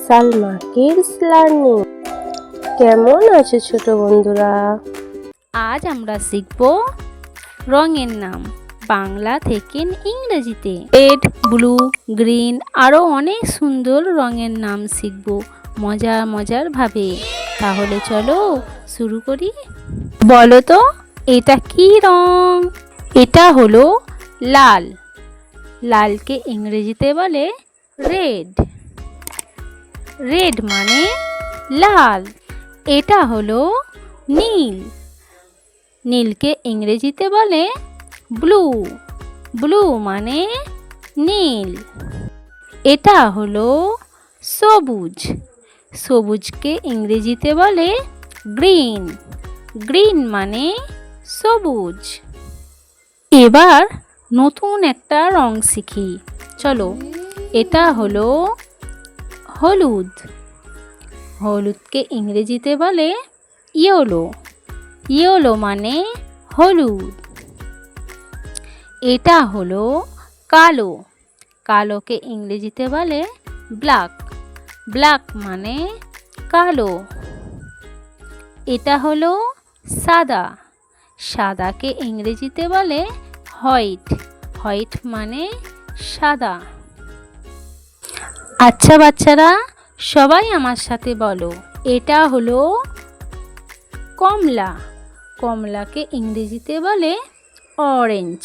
Salma kids learning. কেমন আছে ছোট বন্ধুরা? আজ আমরা শিখব রঙের নাম বাংলা থেকে ইংরেজিতে। রেড, ব্লু, গ্রিন আরও অনেক সুন্দর রঙের নাম শিখব মজার ভাবে। তাহলে চলো শুরু করি। বলো তো এটা কি রং? এটা হলো লাল। লালকে ইংরেজিতে বলে রেড। রেড মানে লাল। এটা হলো নীল। নীলকে ইংরেজিতে বলে ব্লু। ব্লু মানে নীল। এটা হলো সবুজ। সবুজকে ইংরেজিতে বলে গ্রিন। গ্রিন মানে সবুজ। এবার নতুন একটা রং শিখি, চলো। এটা হলো হলুদ। হলুদকে ইংরেজিতে বলে ইয়েলো। ইয়েলো মানে হলুদ। এটা হলো কালো। কালোকে ইংরেজিতে বলে ব্ল্যাক। ব্ল্যাক মানে কালো। এটা হলো সাদা। সাদাকে ইংরেজিতে বলে হোয়াইট। হোয়াইট মানে সাদা। আচ্ছা বাচ্চারা, সবাই আমার সাথে বলো, এটা হলো কমলা। কমলাকে ইংরেজিতে বলে অরেঞ্জ।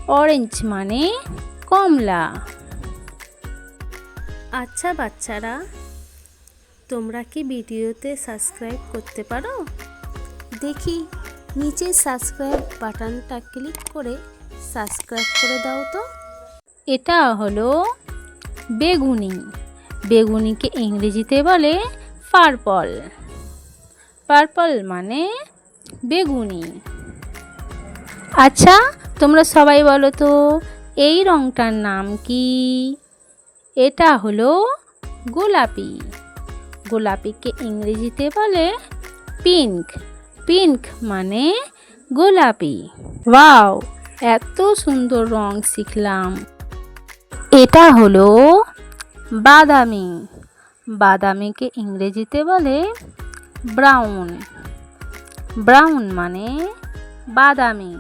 অরেঞ্জ মানে কমলা। আচ্ছা বাচ্চারা, তোমরা কি ভিডিওতে সাবস্ক্রাইব করতে পারো? দেখি নিচে সাবস্ক্রাইব বাটনটা ক্লিক করে সাবস্ক্রাইব করে দাও তো। এটা হলো বেগুনি। বেগুনিকে ইংরেজিতে বলে পার্পল। পার্পল মানে বেগুনি। আচ্ছা তোমরা সবাই বলো তো এই রংটার নাম কি? এটা হলো গোলাপি। গোলাপিকে ইংরেজিতে বলে পিঙ্ক। পিঙ্ক মানে গোলাপি। ওয়াও, এত সুন্দর রং শিখলাম। এটা হলো বাদামি। বাদামিকে ইংরেজিতে বলে ব্রাউন। ব্রাউন মানে বাদামি।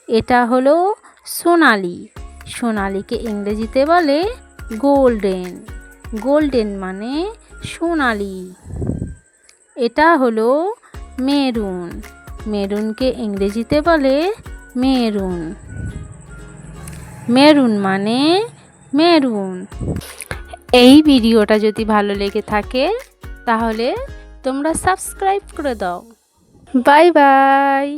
এটা হলো সোনালি। সোনালিকে ইংরেজিতে বলে গোল্ডেন। গোল্ডেন মানে সোনালি। এটা হলো মেরুন। মেরুনকে ইংরেজিতে বলে মেরুন। মেরুন মানে মেরুন। এই ভিডিওটা যদি ভালো লেগে থাকে তাহলে তোমরা সাবস্ক্রাইব করে দাও। Bye bye.